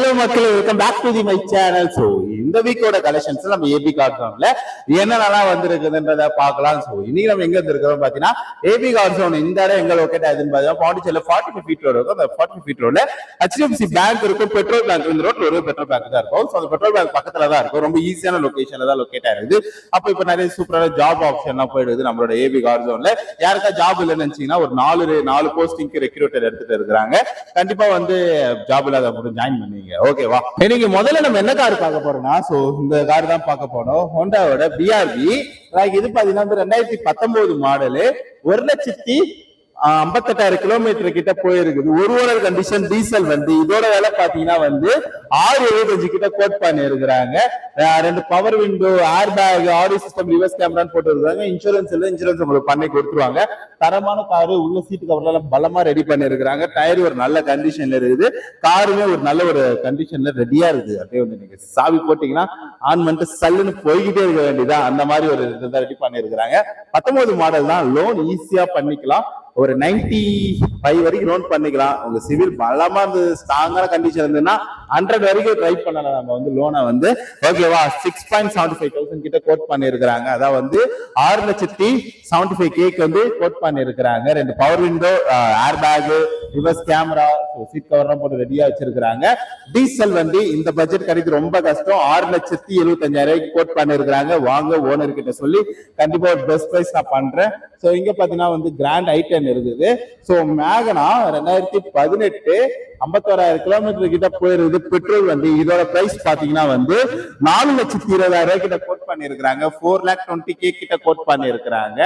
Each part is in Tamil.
ஹலோ மக்கள், welcome back to the my channel. So இந்த வீக்கோட கலெக்ஷன்ஸ் நம்ம ஏபி கார்ட்ஸோன்ல என்னென்னலாம் வந்திருக்குதுன்றத பார்க்கலாம். ஸோ இன்னைக்கு நம்ம எங்க இருக்கிறோம் பார்த்தீங்கன்னா ஏபி கார்ட்ஸோன் இந்த இடம் எங்க லொக்கேட் ஆகுதுன்னு பார்த்தீங்கன்னா பாண்டிச்சேரியில் 45 ஃபீட் ரோடு இருக்கும். அந்த 45 ஃபீட் ரோட்ல HDFC பேங்க் இருக்கும், பெட்ரோல் பேங்க் இந்த ரோட்ல ஒரு பெட்ரோல் பேங்க் தான் இருக்கும். ஸோ அந்த பெட்ரோல் பேங்க் பக்கத்துல தான் இருக்கும், ரொம்ப ஈஸியான லொகேஷன்ல தான் லொக்கேட் ஆயிருது. அப்போ இப்போ நிறைய சூப்பரான ஜாப் ஆப்ஷன்லாம் போயிடுது நம்மளோட ஏபி கார்ட்ஸோன்ல. யாருக்கா ஜாப் இல்லைன்னு நினைச்சீங்கன்னா ஒரு நாலு போஸ்டிங்க்கு ரெக்ரூட்டர் எடுத்துட்டு இருக்கிறாங்க. கண்டிப்பா வந்து ஜாப் இல்லாத மட்டும் ஜாயின் பண்ணுவீங்க. ஓகேவா? இன்னைக்கு முதல்ல நம்ம என்ன கார் பார்க்க போறோம்னா, சோ இந்த கார் தான் பார்க்க போறோம். ஹோண்டாவோட BRV. இது பாத்தீங்கன்னா 2019 மாடலு, 1,58,000 கிலோமீட்டர் கிட்ட போயிருக்குது. ஒரு ஓனர் கண்டிஷன் டீசல் வண்டி. இதோட வேலை பாத்தீங்கன்னா வந்து 675 கிட்ட கோட் பண்ணி இருக்கிறாங்க. 2 power window, air bag, audio system, reverse கேமரான்னு போட்டு இருக்காங்க. இன்சூரன்ஸ் உங்களுக்கு பண்ணி கொடுத்துருவாங்க. தரமான காரு, உள்ள சீட்டு கவர்ல பலமா ரெடி பண்ணி இருக்கிறாங்க. டயர் ஒரு நல்ல கண்டிஷன்ல இருக்குது. காருமே ஒரு நல்ல ஒரு கண்டிஷன்ல ரெடியா இருக்குது. அப்படியே வந்து நீங்க சாவி போட்டீங்கன்னா ஆன் பண்ணிட்டு சல்லுன்னு போய்கிட்டே இருக்க வேண்டியதான். அந்த மாதிரி ஒரு இதை ரெடி பண்ணி இருக்கிறாங்க. 19 மாடல் தான், லோன் ஈஸியா பண்ணிக்கலாம். ஒரு 95 வரைக்கும் லோன் பண்ணிக்கலாம். உங்க சிவில் பலமா இருந்து ஸ்ட்ராங்கான கண்டிஷன் இருந்ததுன்னா 100 வரைக்கும் ட்ரை பண்ணலாம் நம்ம வந்து லோனை வந்து. ஓகேவா? 6,75,000 கிட்ட கோட் பண்ணி இருக்கிறாங்க. அதான் வந்து 6,75,000 வந்து கோட் பண்ணி இருக்கிறாங்க. 2 power window, air bag, reverse camera, seat cover போட்டு ரெடியா வச்சிருக்காங்க. டீசல் வண்டி. இந்த பட்ஜெட் கிடைக்கு ரொம்ப கஷ்டம். 6,75,000 கோட் பண்ணி இருக்கிறாங்க. வாங்க ஓனர் கிட்ட சொல்லி கண்டிப்பா ஒரு பெஸ்ட் பிரைஸ் நான் பண்றேன். சோ இங்க பாத்தீங்கன்னா வந்து கிராண்ட் ஐட்டன் இருக்குது. சோ மேகனா 2018 51,000 கிலோமீட்டர் கிட்ட போயிருது, பெட்ரோல் வண்டி. இதோட பிரைஸ் பாத்தீங்கன்னா வந்து 4,20,000 கிட்ட கோட் பண்ணி இருக்கிறாங்க. 4,20,000 கிட்ட கோட் பண்ணி இருக்கிறாங்க.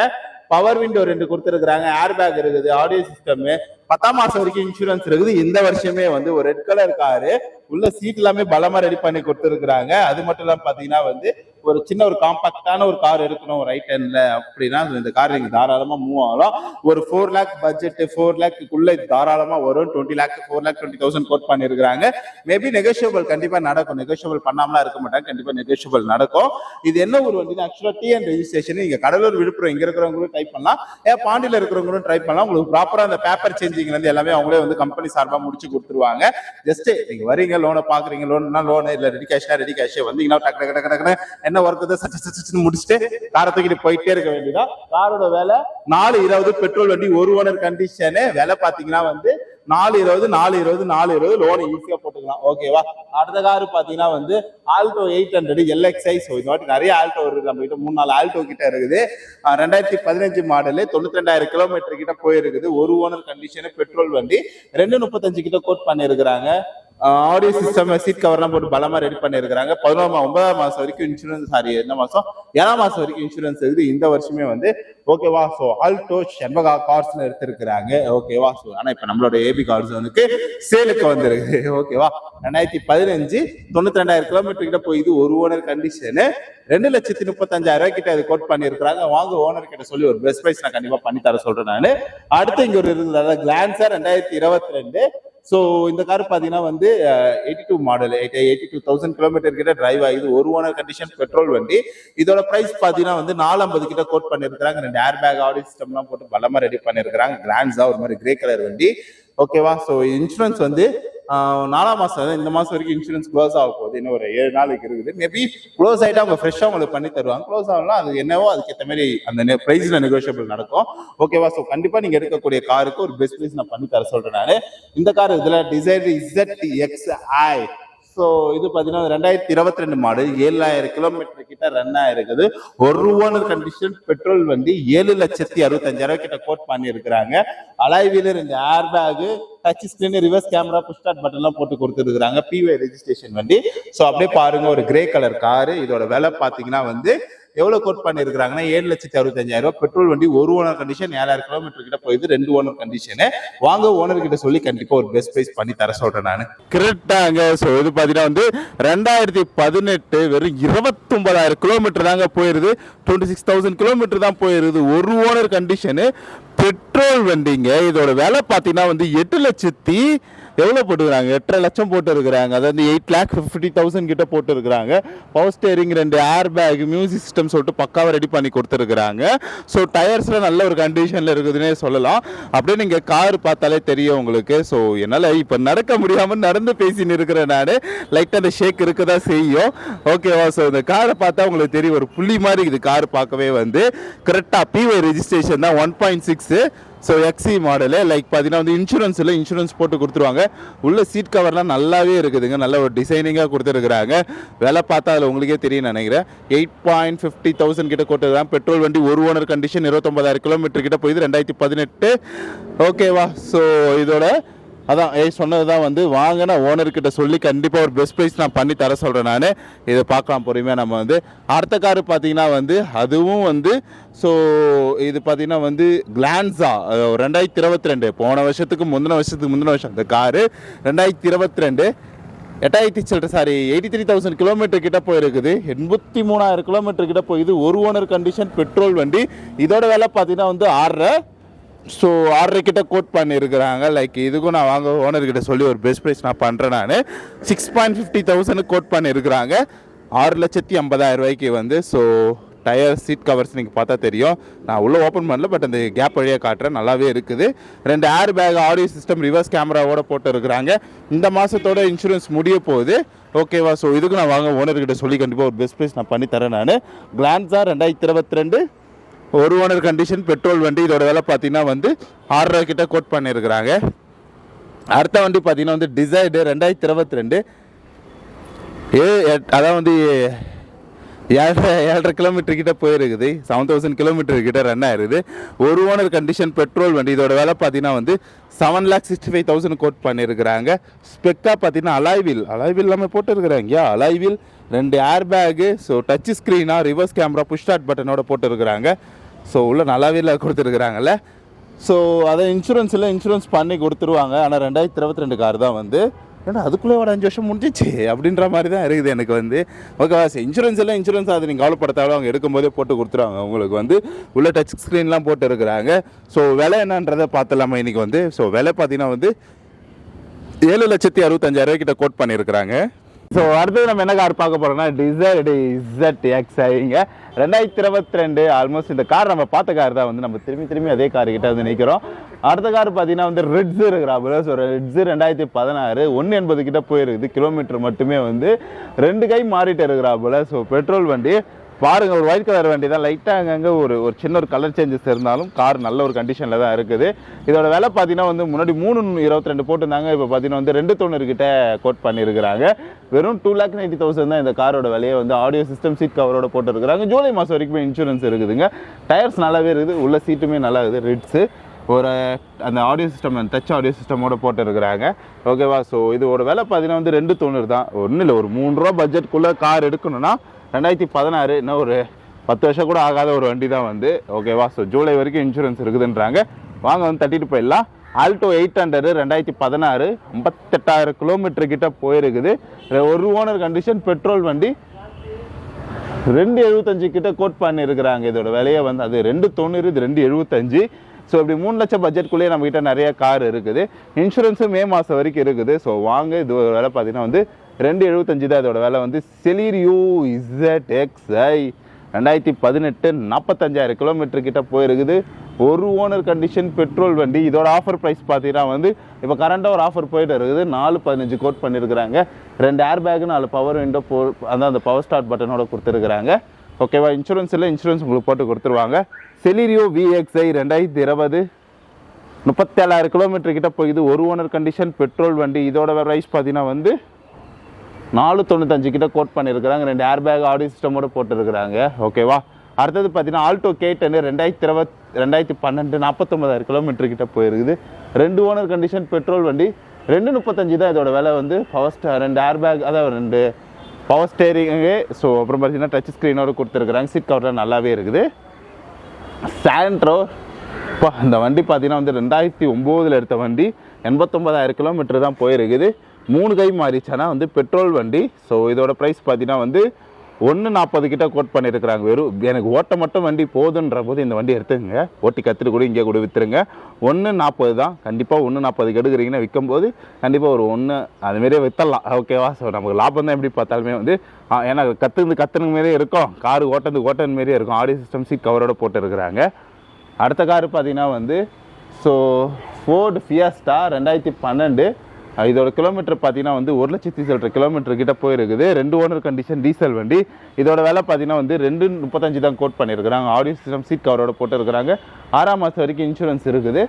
பவர் விண்டோ 2 கொடுத்துருக்காங்க, ஏர் பேக் இருக்குது, ஆடியோ சிஸ்டம், 10 மாசம் வரைக்கும் இன்சூரன்ஸ் இருக்குது. இந்த வருஷமே வந்து ஒரு ரெட் கலர் காரு, உள்ள சீட் எல்லாமே பலமா ரெடி பண்ணி கொடுத்துருக்காங்க. அது மட்டும் இல்லாம பாத்தீங்கன்னா வந்து ஒரு சின்ன ஒரு காம்பாக்டான ஒரு கார் எடுக்கணும் ஒரு ஐட்டன்ல அப்படின்னா இந்த கார் நீங்க தாராளமா மூவ் ஆகலாம். ஒரு 4 lakh பட்ஜெட், 4 lakhக்குள்ள தாராளமா வரும். 20 lakh 4,20,000 கோட் பண்ணிருக்காங்க. மேபி நெகோஷியபிள் கண்டிப்பா நடக்கும். நெகோஷியபிள் பண்ணாமலாம் இருக்க மாட்டாங்க, கண்டிப்பா நெகோஷியபிள் நடக்கும். இது என்ன ஒரு வண்டி? ஆக்சுவலா TN ரெஜிஸ்ட்ரேஷன். நீங்க கடலூர், விழுப்புரம் இங்க இருக்கிறவங்களும் ட்ரை பண்ணலாம், பாண்டியில இருக்கிறவங்களும் ட்ரை பண்ணலாம். உங்களுக்கு ப்ராப்பரா அந்த பேப்பர் சேஞ்சிங்ல இருந்து எல்லாமே அவங்களே வந்து கம்பெனி சார்பா முடிச்சு கொடுத்துருவாங்க. ஜஸ்ட் நீங்க வரீங்க, லோனை பாக்குறீங்க, லோன் இல்ல ரெடி கேஷ் வந்தீங்கன்னா டக்கு என்ன ஒர்க் முடிச்சுட்டு காரை தூக்கிட்டு போயிட்டே இருக்க வேண்டியதான். காரோட வேலை 4,20 பெட்ரோல் வண்டி, ஒரு ஓனர் கண்டிஷனு. வேலை பாத்தீங்கன்னா வந்து 4,20 லோன் ஈஸியா போட்டுக்கலாம். ஓகேவா? அடுத்த காரு பாத்தீங்கன்னா வந்து ஆல்டோ 800 LXI. இந்த வாட்டி நிறைய ஆல்டோ இருக்குது நம்ம கிட்ட, 3-4 ஆல்டோ கிட்ட இருக்குது. 2015 மாடலு, 92,000 கிலோமீட்டர் கிட்ட போயிருக்குது. ஒரு ஓனர் கண்டிஷனு, பெட்ரோல் வண்டி. 2,35 கிட்ட கோட் பண்ணி இருக்கிறாங்க. ஆடியோ சிஸ்டம், சீட் கவர்லாம் போட்டு பலமா ரெடி பண்ணிருக்காங்க. 9 மாசம் வரைக்கும் இன்சூரன்ஸ், என்ன மாசம் 7 மாசம் வரைக்கும் இன்சூரன்ஸ் இருக்குது இந்த வருஷமே வந்து. ஓகேவா? சோ ஆல்டோ செண்பகா கார்ஸ்ல எடுத்திருக்கிறாங்க. ஓகேவா? சோ ஆனா இப்ப நம்மளோட ஏபி கார்ஸோனுக்கு சேலுக்கு வந்திருக்கு. ஓகேவா? 2015 92,000 கிலோமீட்டர் கிட்ட போயிது. ஒரு ஓனர் கண்டிஷனு. 2,35,000 கிட்ட அது கோட் பண்ணிருக்காங்க. வாங்க ஓனர் கிட்ட சொல்லி ஒரு பெஸ்ட் பிரைஸ் நான் கண்டிப்பா பண்ணி தர சொல்றேன் நானு. அடுத்து இங்க ஒரு இருக்குது, அதாவது கிளான்சர் 2022. சோ இந்த கார் பாத்தீங்கன்னா வந்து 82 மாடல், 82,000 கிலோமீட்டர் கிட்ட டிரைவ் ஆகுது. ஒரு ஓனர் கண்டிஷன், பெட்ரோல் வண்டி. இதோட பிரைஸ் பாத்தீங்கன்னா வந்து 4,50 கிட்ட கோட் பண்ணிருக்காங்க. 2 ஏர் பேக், ஆடியோ சிஸ்டம் எல்லாம் போட்டு பலமா ரெடி பண்ணிருக்காங்க. கிராண்ட்ஸா ஒரு மாதிரி கிரே கலர் வண்டி. ஓகேவா? சோ இன்சூரன்ஸ் வந்து 4 மாசம், இந்த மாசம் வரைக்கும் இன்சூரன்ஸ் க்ளோஸ் ஆக போகுது. இன்னும் ஒரு 7 நாளைக்கு இருக்குது. மேபி க்ளோஸ் ஆயிட்டா அவங்க ஃப்ரெஷ்ஷா உங்களுக்கு பண்ணி தருவாங்க. க்ளோஸ் ஆகலாம், அது என்னவோ அதுக்கேற்ற மாதிரி அந்த பிரைஸ்ல நெகோஷியபிள் நடக்கும். ஓகேவா? ஸோ கண்டிப்பா நீங்க எடுக்கக்கூடிய காருக்கு ஒரு பெஸ்ட் பிரைஸ் நான் பண்ணி தர சொல்றேன் நானு. இந்த கார் இதுல டிசைர் ZXi. ஸோ இது பார்த்தீங்கன்னா 2022 மாடல், 7,000 கிலோமீட்டர் கிட்ட ரன் ஆயிருக்குது. ஒரு ஓனர் கண்டிஷன், பெட்ரோல் வண்டி. 7,65,000 கிட்ட கோட் பண்ணி இருக்கிறாங்க. அலாய் வீலர், இந்த air bag, touch screen, reverse camera, push start button எல்லாம் போட்டு கொடுத்துருக்காங்க. PY ரெஜிஸ்ட்ரேஷன் வண்டி. ஸோ அப்படியே பாருங்க, ஒரு கிரே கலர் காரு. இதோட விலை பாத்தீங்கன்னா வந்து எவ்வளவு கோட் பண்ணிருக்காங்கன்னா 7,65,000. பெட்ரோல் வண்டி, ஒரு ஓனர் கண்டிஷன், 7,000 கிலோமீட்டர் கிட்ட போயிது. 2 ஓனர் கண்டிஷனு. வாங்க ஓனர் கிட்ட சொல்லி கண்டிப்பா ஒரு பெஸ்ட் பிரைஸ் பண்ணி தர சொல்றேன் நானு. கரெக்டாங்க. சோ இது பாத்தீங்கன்னா வந்து 2018 வெறும் 29,000 கிலோமீட்டர் தாங்க போயிருது. 26,000 கிலோமீட்டர் தான் போயிருது. ஒரு ஓனர் கண்டிஷனு, பெட்ரோல் வண்டிங்க. இதோட விலை பாத்தீங்கன்னா வந்து எவ்வளோ போட்டுருக்காங்க 8.5 லட்சம் போட்டு இருக்கிறாங்க. அதாவது 8,50,000 கிட்ட போட்டு இருக்கிறாங்க. Power steering, 2 air back, music system சொல்லிட்டு பக்காவாக ரெடி பண்ணி கொடுத்துருக்குறாங்க. ஸோ டயர்ஸில் நல்ல ஒரு கண்டிஷனில் இருக்குதுன்னே சொல்லலாம். அப்படியே நீங்கள் கார் பார்த்தாலே தெரியும் உங்களுக்கு. ஸோ என்னால் இப்போ நடக்க முடியாமல் நடந்து பேசின்னு இருக்கிறேன் நான். லைட்டாக அந்த ஷேக் இருக்க தான் செய்யும். ஓகேவா? ஸோ இந்த காரை பார்த்தா உங்களுக்கு தெரியும், ஒரு புள்ளி மாதிரி இது கார் பார்க்கவே வந்து. கரெக்டாக பிஒய் ரெஜிஸ்ட்ரேஷன் தான், 1.6. So XE model. லைக் பார்த்தீங்கன்னா வந்து இன்சூரன்ஸ் போட்டு கொடுத்துருவாங்க. உள்ள சீட் கவர்லாம் நல்லாவே இருக்குதுங்க. நல்ல ஒரு டிசைனிங்காக கொடுத்துருக்குறாங்க. விலை பார்த்தா அதில் உங்களுக்கே தெரியும் நினைக்கிறேன். 8,50,000 கிட்ட கொடுத்துருக்காங்க. பெட்ரோல் வண்டி, ஒரு ஓனர் கண்டிஷன், 29,000 கிலோமீட்டர் கிட்ட போயிது, 2018. ஓகேவா? ஸோ இதோட அதான் சொன்னது தான் வந்து வாங்கின ஓனர்கிட்ட சொல்லி கண்டிப்பாக ஒரு பெஸ்ட் ப்ரைஸ் நான் பண்ணி தர சொல்கிறேன். நான் இதை பார்க்கலாம் பொறுமையாக. நம்ம வந்து அடுத்த காரு பார்த்தீங்கன்னா வந்து அதுவும் வந்து ஸோ இது பார்த்தீங்கன்னா வந்து கிளான்ஸா 2022, போன வருஷத்துக்கு முந்தின வருஷம் இந்த காரு 2022 83,000 கிலோமீட்டர் கிட்ட போயிருக்குது. 83,000 கிலோமீட்டர் கிட்ட போயிது. ஒரு ஓனர் கண்டிஷன் பெட்ரோல் வண்டி. இதோட விலை பார்த்தீங்கன்னா வந்து 6.5. ஸோ 6.5 கிட்ட கோட் பண்ணியிருக்கிறாங்க. லைக் இதுக்கும் நான் வாங்க ஓனர்கிட்ட சொல்லி ஒரு பெஸ்ட் ப்ரைஸ் நான் பண்ணுறேன். நான் 6,50,000 கோட் பண்ணியிருக்கிறாங்க. 6,50,000 வந்து. ஸோ டயர், சீட் கவர்ஸ் நீங்கள் பார்த்தா தெரியும். நான் உள்ளே ஓப்பன் பண்ணல, பட் அந்த கேப் வழியாக காட்டுறேன். நல்லாவே இருக்குது. 2 air bag, audio system, reverse கேமராவோட போட்டு இருக்கிறாங்க. இந்த மாதத்தோட இன்சூரன்ஸ் முடிய போகுது. ஓகேவா? ஸோ இதுக்கு நான் வாங்க ஓனர்கிட்ட சொல்லி கண்டிப்பாக ஒரு பெஸ்ட் ப்ரைஸ் நான் பண்ணி தரேன். நான் கிளான்ஸா 2022 ஒரு ஓனர் கண்டிஷன் பெட்ரோல் வண்டி. இதோட விலை பார்த்தீங்கன்னா வந்து 6.5 கிட்ட கோட் பண்ணியிருக்கிறாங்க. அடுத்த வண்டி பார்த்தீங்கன்னா வந்து டிசைடு 2022 அதான் வந்து 7.5 கிலோமீட்டர் கிட்ட போயிருக்குது. 7,000 கிலோமீட்டர் கிட்ட ரன் ஆயிருது. ஒரு ஓனர் கண்டிஷன் பெட்ரோல் வண்டி. இதோட விலை பார்த்தீங்கன்னா வந்து 7,65,000 கோட் பண்ணியிருக்கிறாங்க. ஸ்பெக்காக பார்த்தீங்கன்னா அலாய்வில் எல்லாமே போட்டுருக்குறாங்க. Alloy wheel, 2 air bag, so touch ஸ்க்ரீனாக, ரிவர்ஸ் கேமரா, புஷ் ஸ்டார்ட் பட்டனோட போட்டுருக்குறாங்க. ஸோ உள்ள நல்லாவே கொடுத்துருக்குறாங்கல்ல. ஸோ அதை இன்சூரன்ஸ் பண்ணி கொடுத்துருவாங்க. ஆனால் 2022 கார் தான் வந்து. ஏன்னா அதுக்குள்ளே ஒரு 5 வருஷம் முடிஞ்சிச்சு அப்படின்ற மாதிரி தான் இருக்குது எனக்கு வந்து. ஓகேவா? இன்சூரன்ஸ் அது நீங்கள் கவலைப்படுத்தாலும் அவங்க எடுக்கும்போதே போட்டு கொடுத்துருவாங்க உங்களுக்கு வந்து. உள்ள டச் ஸ்க்ரீன்லாம் போட்டு இருக்கிறாங்க. ஸோ விலை என்னன்றதை பார்த்துலாமா இன்றைக்கி வந்து. ஸோ விலை பார்த்தீங்கன்னா வந்து 7,65,000 கிட்ட கோட் பண்ணியிருக்கிறாங்க. ஸோ அடுத்தது நம்ம என்ன கார் பார்க்க போகிறோம்னா டிசைடு ZXiங்க 2022. ஆல்மோஸ்ட் இந்த கார் நம்ம பார்த்த கார் தான் வந்து. நம்ம திரும்பி அதே கார் கிட்ட வந்து நிற்கிறோம். அடுத்த கார் பார்த்தீங்கன்னா வந்து ரெட்ஸு இருக்கிறாப்புல. ஸோ ரெட்ஸு 2016 180 கிட்ட போயிருக்குது. கிலோமீட்டர் மட்டுமே வந்து 2 கை மாறிட்டு இருக்கிறாப்புல. ஸோ பெட்ரோல் வண்டி பாருங்கள். ஒரு ஒயிட் கலர் வண்டி தான். லைட்டாக அங்கங்கே ஒரு சின்ன ஒரு கலர் சேஞ்சஸ் இருந்தாலும் கார் நல்ல ஒரு கண்டிஷனில் தான் இருக்குது. இதோட விலை பார்த்தீங்கன்னா வந்து முன்னாடி 3,22 போட்டிருந்தாங்க. இப்போ பார்த்தீங்கன்னா வந்து 2,90 கிட்ட கோட் பண்ணியிருக்கிறாங்க. வெறும் 2,90,000 தான் இந்த காரோட விலையை வந்து. ஆடியோ சிஸ்டம், சீட் கவரோட போட்டுருக்குறாங்க. ஜூலை மாதம் வரைக்குமே இன்சூரன்ஸ் இருக்குதுங்க. டயர்ஸ் நல்லாவே இருக்குது. உள்ள சீட்டுமே நல்லா இருக்குது. ரிட்ஸு ஒரு அந்த ஆடியோ சிஸ்டம், டச் ஆடியோ சிஸ்டமோட போட்டுருக்குறாங்க. ஓகேவா? ஸோ இதோட விலை பார்த்தீங்கன்னா வந்து 2,90 தான். ஒன்றும் இல்லை, ஒரு 3 ரூபா பட்ஜெட்குள்ளே கார் எடுக்கணும்னா 2016 இன்னும் ஒரு 10 வருஷம் கூட ஆகாத ஒரு வண்டி தான் வந்து. ஓகேவா? ஸோ ஜூலை வரைக்கும் இன்சூரன்ஸ் இருக்குதுன்றாங்க. வாங்க வந்து தட்டிட்டு போயிடலாம். ஆல்டோ 800 2016 58,000 கிலோமீட்டர் கிட்ட போயிருக்குது. ஒரு ஓனர் கண்டிஷன் பெட்ரோல் வண்டி. 2,75 கிட்ட கோட் பண்ணியிருக்கிறாங்க. இதோட விலையை வந்து அது 2,90, இது 2,75. ஸோ இப்படி 3 லட்சம் பட்ஜெட்குள்ளேயே நம்மகிட்ட நிறைய கார் இருக்குது. இன்சூரன்ஸும் மே மாதம் வரைக்கும் இருக்குது. ஸோ வாங்க. இது விலை பார்த்தீங்கன்னா வந்து 2,75 தான் இதோட விலை வந்து. செலீரியோ ZXi 2018 45,000 கிலோமீட்டர் கிட்ட போயிருக்குது. ஒரு ஓனர் கண்டிஷன் பெட்ரோல் வண்டி. இதோட ஆஃபர் ப்ரைஸ் பார்த்தீங்கன்னா வந்து இப்போ கரண்டாக ஒரு ஆஃபர் போயிட்டு இருக்குது. 4,15 கோட் பண்ணியிருக்கிறாங்க. 2 ஏர் பேக்கு, 4 பவர் விண்டோ அந்த பவர் ஸ்டார்ட் பட்டனோட கொடுத்துருக்குறாங்க. ஓகேவா? இன்சூரன்ஸ் உங்களுக்கு போட்டு கொடுத்துருவாங்க. செலீரியோ VXi 2020 37,000 கிலோமீட்டர் கிட்ட போகுது. ஒரு ஓனர் கண்டிஷன் பெட்ரோல் வண்டி. இதோட ப்ரைஸ் பார்த்தீங்கன்னா வந்து 4,95 கிட்ட கோட் பண்ணியிருக்கிறாங்க. 2 ஏர் பேக், ஆடியோ சிஸ்டமோட போட்டுருக்குறாங்க. ஓகேவா? அடுத்தது பார்த்தீங்கன்னா ஆல்டோ K10 2012 49,000 கிலோமீட்டர் கிட்ட போயிருக்குது. 2 ஓனர் கண்டிஷன் பெட்ரோல் வண்டி. 2,35 தான் இதோட விலை வந்து. பவர் 2 ஏர் பேக், அதாவது 2 பவர் ஸ்டேரிங்கு. ஸோ அப்புறம் பார்த்தீங்கன்னா டச் ஸ்க்ரீனோடு கொடுத்துருக்குறாங்க. சீட் கவர்லாம் நல்லாவே இருக்குது. சாண்ட்ரோ இப்போ இந்த வண்டி பார்த்தீங்கன்னா வந்து 2009 எடுத்த வண்டி. 89,000 கிலோமீட்டர் தான் போயிருக்குது. 3 கை மாறிச்சானா வந்து பெட்ரோல் வண்டி. ஸோ இதோட ப்ரைஸ் பார்த்தீங்கன்னா வந்து 140 கிட்ட கோட் பண்ணியிருக்கிறாங்க. வெறும் எனக்கு ஓட்ட மட்டும் வண்டி போதுன்ற போது இந்த வண்டி எடுத்துங்க, ஓட்டி கற்றுட்டு கூட இங்கே கூட விற்றுருங்க. 140 தான். கண்டிப்பாக 140 எடுக்கிறீங்கன்னா விற்கும்போது கண்டிப்பாக ஒரு 1 அதுமாரியே விற்றலாம். ஓகேவா? ஸோ நமக்கு லாபம் தான் எப்படி பார்த்தாலுமே வந்து, ஏன்னா கற்றுனது மாரியே இருக்கும், காரு ஓட்டது மாரியே இருக்கும். ஆடியோ சிஸ்டம் சீட் கவரோட போட்டு இருக்கிறாங்க. அடுத்த காரு பார்த்தீங்கன்னா வந்து ஸோ ஃபோர்டு ஃபியஸ்டா 2012. இதோட கிலோமீட்டர் பார்த்தீங்கன்னா வந்து 1,00,000 சில்லற கிலோமீட்டர் கிட்ட போயிருக்குது. 2 ஓனர் கண்டிஷன் டீசல் வண்டி. இதோட விலை பார்த்தீங்கன்னா வந்து 235 தான் கோட் பண்ணியிருக்கிறாங்க. ஆடியோ சிஸ்டம் சீட் கவரோட போட்டு இருக்கிறாங்க. 6 மாதம் வரைக்கும் இன்சூரன்ஸ் இருக்குது.